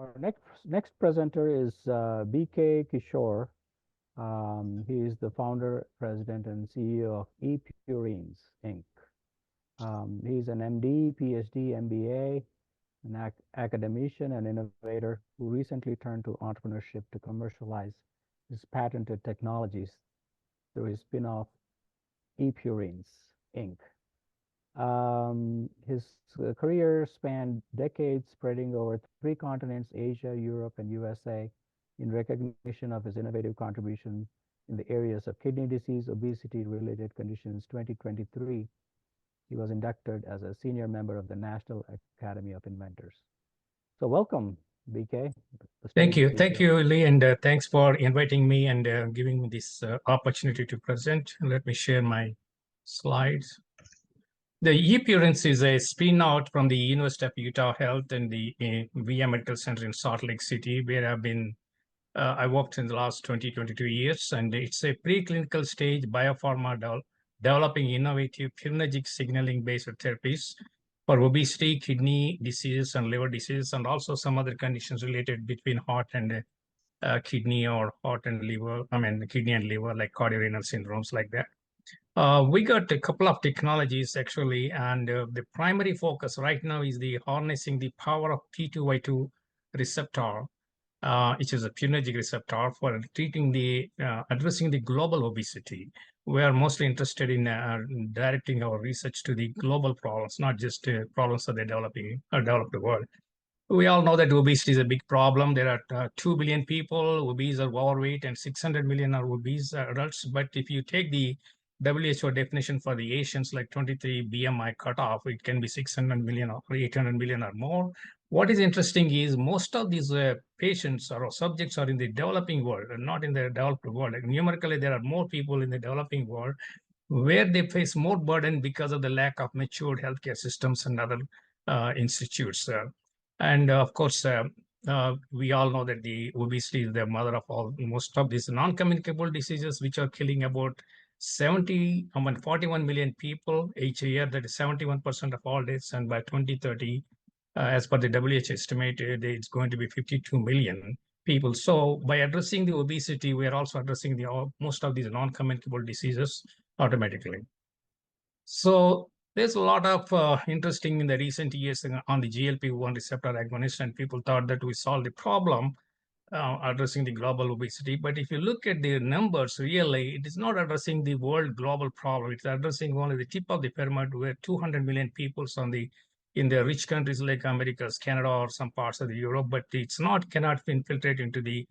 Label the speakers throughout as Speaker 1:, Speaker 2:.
Speaker 1: Our next presenter is BK Kishore. He is the founder, president, and CEO of ePurines Inc. He's an MD, PhD, MBA, an academician and innovator who recently turned to entrepreneurship to commercialize his patented technologies through his spin-off ePurines Inc. His career spanned decades, spreading over three continents, Asia, Europe, and USA, in recognition of his innovative contribution in the areas of kidney disease, obesity-related conditions. 2023, he was inducted as a senior member of the National Academy of Inventors. So welcome, BK.
Speaker 2: Thank you. Thank you, Lee, and thanks for inviting me and giving me this opportunity to present. Let me share my slides. The ePurines is a spin-out from the University of Utah Health and the VIA Medical Center in Salt Lake City, where I worked in the last 22 years, and it's a preclinical stage biopharma developing innovative purinergic signaling-based therapies for obesity, kidney diseases, and liver diseases, and also some other conditions related between heart and kidney, or heart and liver, kidney and liver, like cardiorenal syndromes like that. We got a couple of technologies actually, and the primary focus right now is the harnessing the power of P2Y2 receptor, which is a purinergic receptor for treating addressing the global obesity. We are mostly interested in directing our research to the global problems, not just problems of the developed world. We all know that obesity is a big problem. There are 2 billion people obese or overweight, and 600 million are obese adults. But if you take the WHO definition for the Asians, like 23 BMI cutoff, it can be 600 million or 800 million or more. What is interesting is most of these patients or subjects are in the developing world and not in the developed world. Like, numerically, there are more people in the developing world where they face more burden because of the lack of matured healthcare systems and other institutes. And of course, we all know that the obesity is the mother of most of these non-communicable diseases, which are killing about 41 million people each year. That is 71% of all deaths. And by 2030, as per the WHO estimate, it's going to be 52 million people. So by addressing the obesity, we are also addressing most of these non-communicable diseases automatically. So there's a lot of interesting in the recent years on the GLP-1 receptor agonist, and people thought that we solved the problem addressing the global obesity. But if you look at the numbers, really, it is not addressing the world global problem. It's addressing only the tip of the pyramid, where 200 million people in the rich countries like Americas, Canada, or some parts of Europe, but cannot infiltrate into the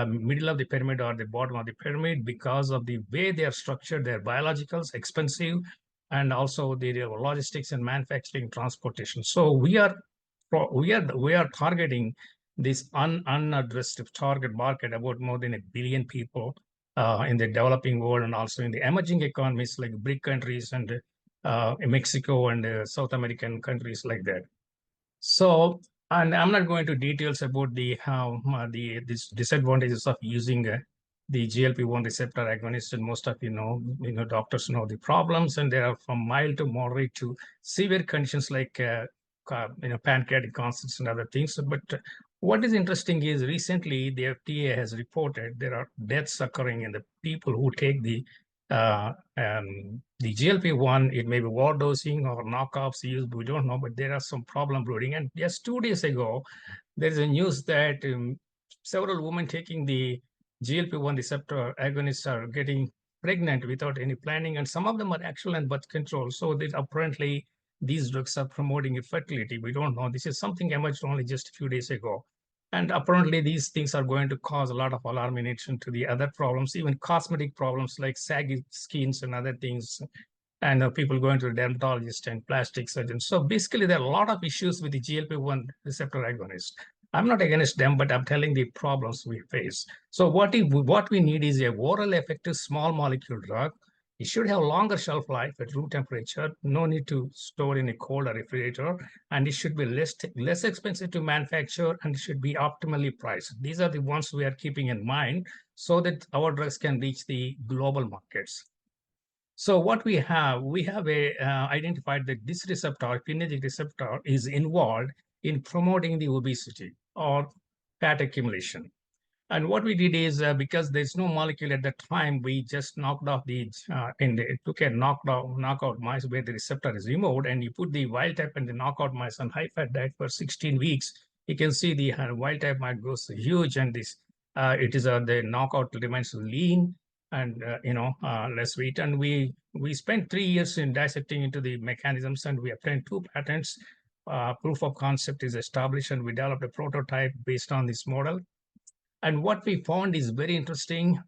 Speaker 2: middle of the pyramid or the bottom of the pyramid because of the way they are structured. They're biologicals, expensive, and also the logistics and manufacturing, transportation. So we are targeting this unaddressed target market, about more than 1 billion people in the developing world, and also in the emerging economies like BRIC countries and Mexico and South American countries like that. So, and I'm not going to details about these disadvantages of using the GLP-1 receptor agonist, and most of doctors know the problems, and they are from mild to moderate to severe conditions like pancreatic cancers and other things. But what is interesting is recently the FDA has reported there are deaths occurring in the people who take the GLP-1. It may be overdosing or knockoffs used, we don't know, but there are some problem brewing. And just 2 days ago, there is a news that several women taking the GLP-1 receptor agonists are getting pregnant without any planning, and some of them are actual and birth control. So that apparently these drugs are promoting infertility. We don't know. This is something emerged only just a few days ago. And apparently these things are going to cause a lot of alarm in addition to the other problems, even cosmetic problems like saggy skins and other things, and people going to the dermatologist and plastic surgeons. So basically, there are a lot of issues with the GLP-1 receptor agonist. I'm not against them, but I'm telling the problems we face. So what we need is a oral effective small molecule drug. It should have longer shelf life at room temperature, no need to store in a cold or refrigerator, and it should be less expensive to manufacture, and it should be optimally priced. These are the ones we are keeping in mind so that our drugs can reach the global markets. So what we have identified that this receptor, purinergic receptor, is involved in promoting the obesity, or fat accumulation. And what we did is, because there's no molecule at the time, we just knocked off took a knockout mice where the receptor is removed, and you put the wild type and the knockout mice on high fat diet for 16 weeks. You can see the wild type mice goes huge, and the knockout remains lean and less weight. And we spent 3 years in dissecting into the mechanisms, and we obtained 2 patents. Proof of concept is established, and we developed a prototype based on this model. And what we found is very interesting.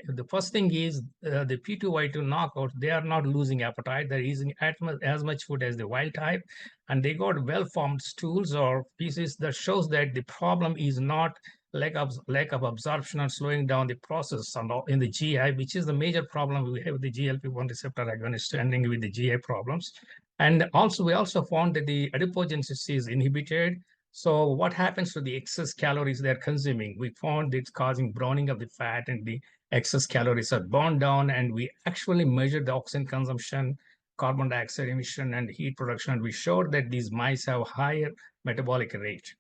Speaker 2: The first thing is the P2Y2 knockout, they are not losing appetite. They're using as much food as the wild type. And they got well-formed stools or pieces that shows that the problem is not lack of absorption and slowing down the process in the GI, which is the major problem we have with the GLP-1 receptor agonist ending with the GI problems. And also, we also found that the adipogenesis is inhibited. So what happens to the excess calories they're consuming? We found it's causing browning of the fat, and the excess calories are burned down. And we actually measured the oxygen consumption, carbon dioxide emission, and heat production. And we showed that these mice have higher metabolic rate.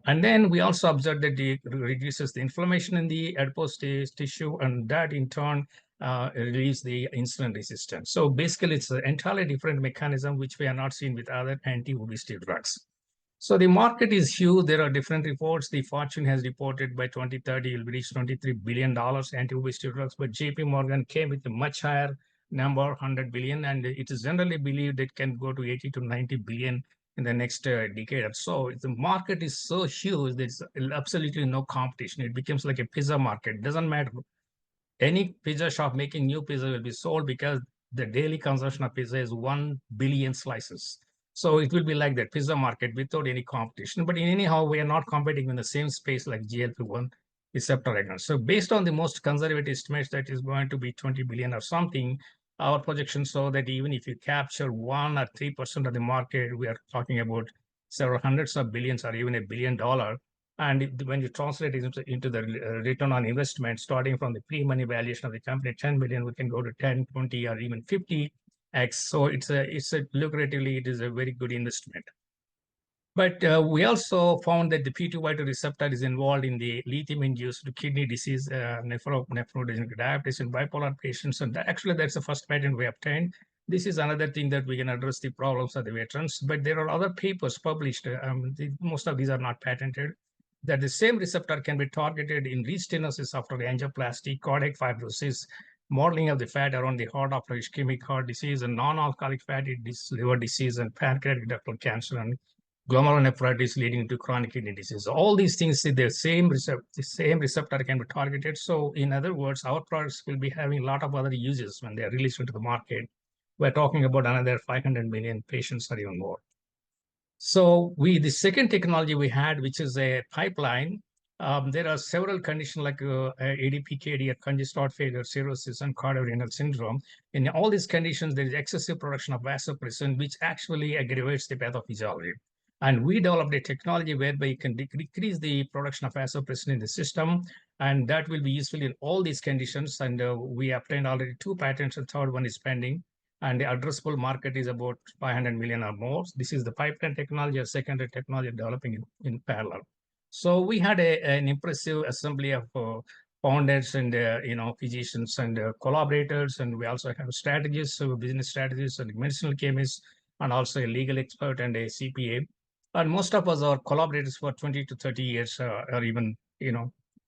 Speaker 2: And then we also observed that it reduces the inflammation in the adipose tissue, and that in turn relieves the insulin resistance. So basically, it's an entirely different mechanism, which we are not seeing with other anti-obesity drugs. So the market is huge. There are different reports. The Fortune has reported by 2030 it will reach $23 billion anti-obesity drugs, but JP Morgan came with a much higher number, 100 billion, and it is generally believed it can go to 80 to 90 billion in the next decade. So the market is so huge, there's absolutely no competition. It becomes like a pizza market. Doesn't matter. Any pizza shop making new pizza will be sold because the daily consumption of pizza is 1 billion slices. So it will be like that pizza market without any competition. But in anyhow, we are not competing in the same space like GLP-1 receptor agonist. So based on the most conservative estimates, that is going to be 20 billion or something. Our projections show that even if you capture 1 or 3% of the market, we are talking about several hundreds of billions or even $1 billion. And when you translate it into the return on investment, starting from the pre-money valuation of the company, 10 million, we can go to 10, 20, or even 50x. So it's a lucratively, it is a very good investment. But we also found that the P2Y2 receptor is involved in the lithium-induced kidney disease, nephrodegenerative diabetes in bipolar patients. And actually, that's the first patent we obtained. This is another thing that we can address the problems of the veterans. But there are other papers published. Most of these are not patented. That the same receptor can be targeted in restenosis after angioplasty, cardiac fibrosis, modeling of the fat around the heart after ischemic heart disease, and non-alcoholic fatty liver disease, and pancreatic ductal cancer, and glomerulonephritis leading to chronic kidney disease. All these things, the same receptor can be targeted. So in other words, our products will be having a lot of other uses when they are released into the market. We're talking about another 500 million patients or even more. So the second technology we had, which is a pipeline, there are several conditions like ADPKD, or congestive heart failure, cirrhosis, and cardiorenal syndrome. In all these conditions, there is excessive production of vasopressin, which actually aggravates the pathophysiology. And we developed a technology whereby you can decrease the production of vasopressin in the system, and that will be useful in all these conditions. And we obtained already 2 patents, and third one is pending. And the addressable market is about 500 million or more. This is the pipeline technology or secondary technology developing in parallel. So we had an impressive assembly of founders and physicians and collaborators, and we also have strategists, business strategists, and medicinal chemists, and also a legal expert and a CPA. And most of us are collaborators for 20 to 30 years, or even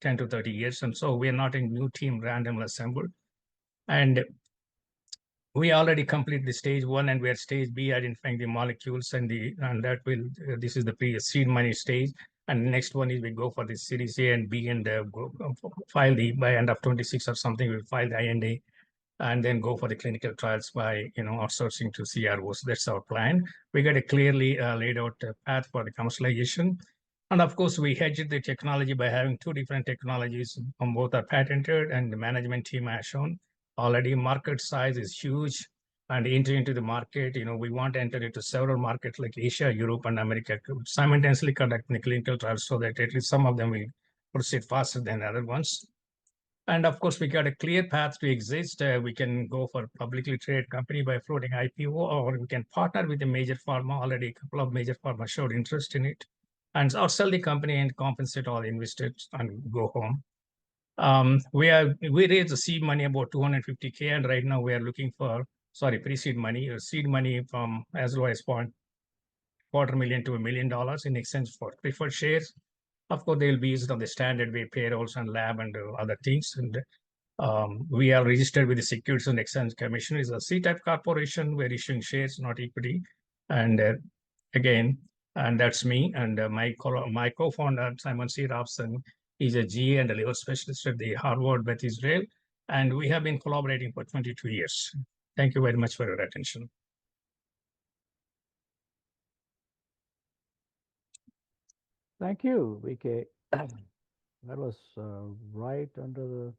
Speaker 2: 10 to 30 years. And so we are not a new team randomly assembled. And we already completed the stage 1, and we're at stage B, identifying the molecules, and that will this is the pre-seed money stage. And the next one is we go for the series A and B, and file by end of 26 or something. We'll file the IND, and then go for the clinical trials by outsourcing to CROs. That's our plan. We got a clearly laid out path for the commercialization. And of course, we hedged the technology by having 2 different technologies. Both are patented, and the management team has shown already market size is huge. And entry into the market, we want to enter into several markets like Asia, Europe, and America, simultaneously conducting the clinical trials so that at least some of them will proceed faster than other ones. And of course, we got a clear path to exist. We can go for a publicly traded company by floating IPO, or we can partner with a major pharma. Already a couple of major pharma showed interest in it. and or sell the company and compensate all investors and go home. We raised the seed money about 250K, and right now we are looking for pre-seed money or seed money from as low as $250,000 to $1 million in exchange for preferred shares. Of course, they will be used on the standard way, payrolls and lab and other things. And we are registered with the Securities and Exchange Commission. It's a C-type corporation. We're issuing shares, not equity. And and that's me. And my co-founder, Simon C. Robson, is a GA and a liver specialist at the Harvard Beth Israel. And we have been collaborating for 22 years. Thank you very much for your attention.
Speaker 1: Thank you, VK. That was right under the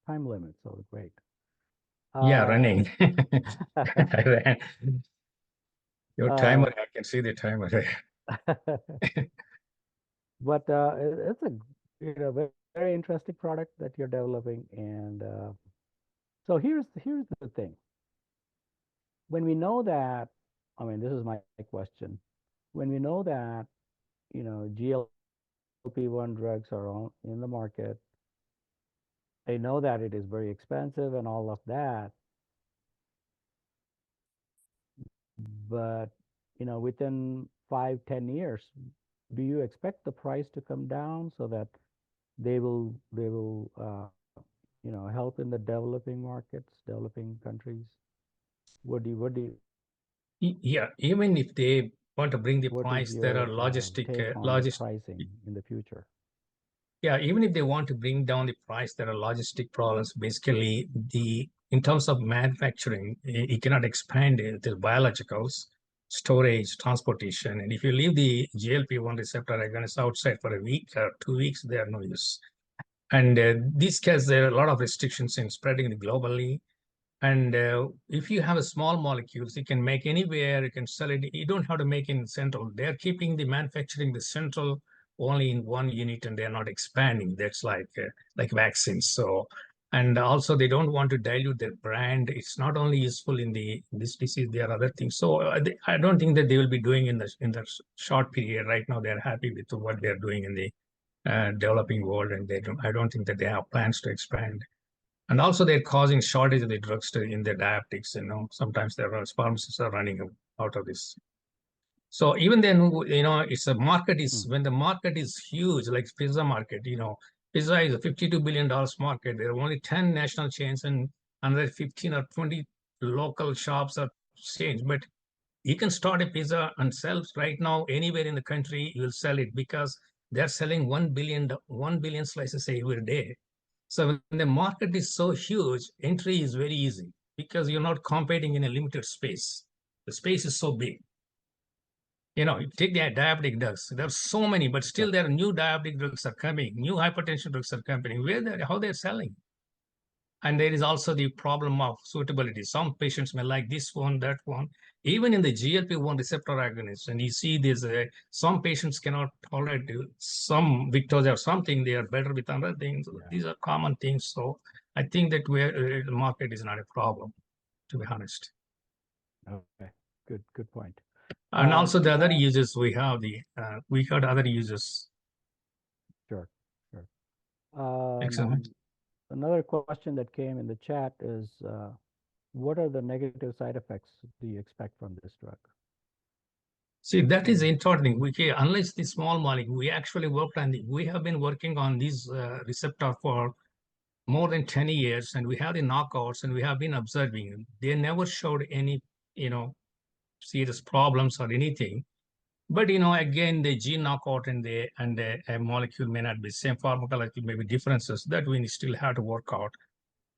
Speaker 1: time limit, so great.
Speaker 2: Yeah, running. I ran. Your timer, I can see the timer there.
Speaker 1: But it's a very, very interesting product that you're developing, and so here's the thing. When we know that, I mean, this is my question. When we know that, GLP-1 drugs are in the market, they know that it is very expensive and all of that, but within 5-10 years, do you expect the price to come down so that they will help in the developing markets, developing countries? What do you
Speaker 2: Yeah, even if they want to bring the price, there are
Speaker 1: take on the pricing in the future?
Speaker 2: Yeah, even if they want to bring down the price, there are logistic problems. Basically, in terms of manufacturing, you cannot expand it. There's biologicals, storage, transportation. And if you leave the GLP-1 receptor agonists outside for a week or 2 weeks, they are no use. And these cases, there are a lot of restrictions in spreading it globally. And if you have a small molecules, you can make anywhere, you can sell it. You don't have to make in central. They're keeping the manufacturing, the central only in one unit, and they're not expanding. That's like vaccines. So, and also they don't want to dilute their brand. It's not only useful in this disease, there are other things. So I don't think that they will be doing in the short period. Right now, they're happy with what they're doing in the developing world, and I don't think that they have plans to expand. And also they're causing shortage of the drugs in the diabetics. Sometimes pharmacists are running out of this. So even then, it's a market is when the market is huge, like pizza market, pizza is a $52 billion market. There are only 10 national chains and another 15 or 20 local shops or chains. But you can start a pizza and sell right now anywhere in the country, you will sell it because they're selling 1 billion slices every day. So when the market is so huge, entry is very easy because you're not competing in a limited space. The space is so big. Take the diabetic drugs. There are so many, but still there are new diabetic drugs are coming, new hypertension drugs are coming. How they're selling? And there is also the problem of suitability. Some patients may like this one, that one. Even in the GLP-1 receptor agonists, and you see there's some patients cannot tolerate some Victoza or something. They are better with other things. Yeah. These are common things. So I think that the market is not a problem, to be honest.
Speaker 1: Okay, good point.
Speaker 2: And also the other users we have we got other users.
Speaker 1: Sure.
Speaker 2: Excellent.
Speaker 1: Another question that came in the chat is, what are the negative side effects do you expect from this drug?
Speaker 2: See, that is interesting. Unless the small molecule, we actually we have been working on this receptor for more than 10 years, and we have the knockouts, and we have been observing. They never showed any, serious problems or anything. But again, the gene knockout and a molecule may not be same pharmacology, maybe differences that we still have to work out.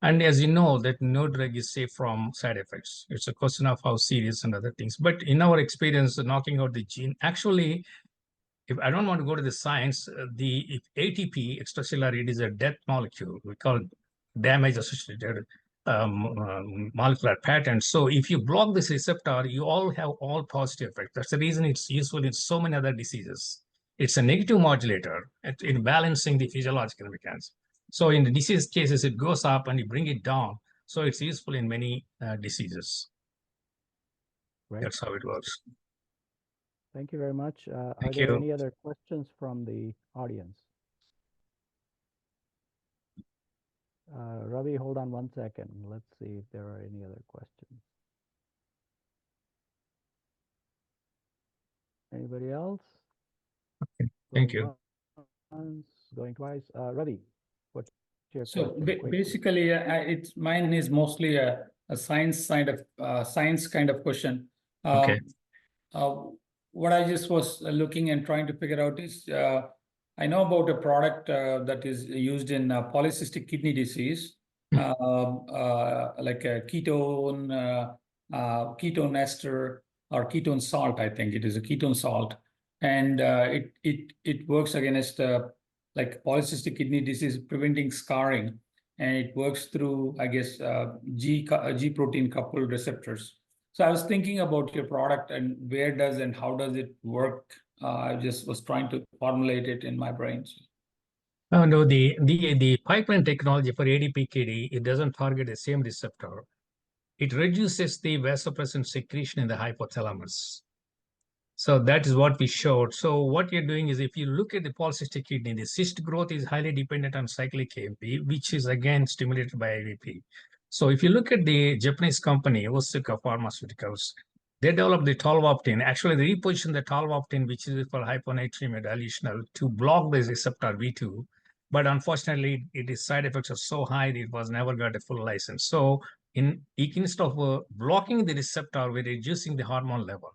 Speaker 2: And as you know, that no drug is safe from side effects. It's a question of how serious and other things. But in our experience, knocking out the gene, actually, if I don't want to go to the science, if ATP, extracellular, it is a death molecule. We call it damage-associated molecular pattern. So if you block this receptor, you have all positive effects. That's the reason it's useful in so many other diseases. It's a negative modulator in balancing the physiological mechanism. So in the disease cases, it goes up and you bring it down. So it's useful in many diseases. Right. That's how it works.
Speaker 1: Thank you very much. Are
Speaker 2: Thank
Speaker 1: there
Speaker 2: you.
Speaker 1: any other questions from the audience? Ravi, hold on one second. Let's see if there are any other questions. Anybody else?
Speaker 2: Okay. Thank you.
Speaker 1: Once, going twice. Ravi, what's your
Speaker 3: So
Speaker 1: question? Quickly.
Speaker 3: basically, it's mine is mostly a science kind of question.
Speaker 2: Okay.
Speaker 3: What I just was looking and trying to figure out is, I know about a product that is used in polycystic kidney disease, like a ketone ester or ketone salt. I think it is a ketone salt, and it works against like polycystic kidney disease, preventing scarring, and it works through, I guess, G protein coupled receptors. So I was thinking about your product and where does and how does it work. I just was trying to formulate it in my brains.
Speaker 2: Oh, no, the pipeline technology for ADPKD, it doesn't target the same receptor. It reduces the vasopressin secretion in the hypothalamus. So that is what we showed. So what you're doing is, if you look at the polycystic kidney, the cyst growth is highly dependent on cyclic AMP, which is again stimulated by IVP. So if you look at the Japanese company, Otsuka Pharmaceuticals, they developed the 12-opt-in. Actually, they repositioned the 12-opt-in, which is for hyponatremia dilutional, to block the receptor V2. But unfortunately, its side effects are so high that it was never got a full license. So instead of blocking the receptor, we're reducing the hormone level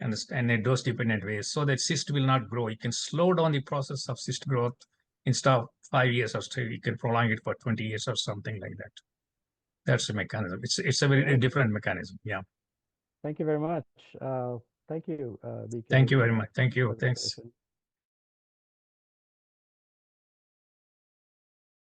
Speaker 2: and a dose-dependent way, so that cyst will not grow. You can slow down the process of cyst growth. Instead of 5 years or so, you can prolong it for 20 years or something like that. That's the mechanism. It's a very different mechanism. Yeah.
Speaker 1: Thank you very much. Thank you, BK.
Speaker 2: Thank you very much. Thank you. Thanks.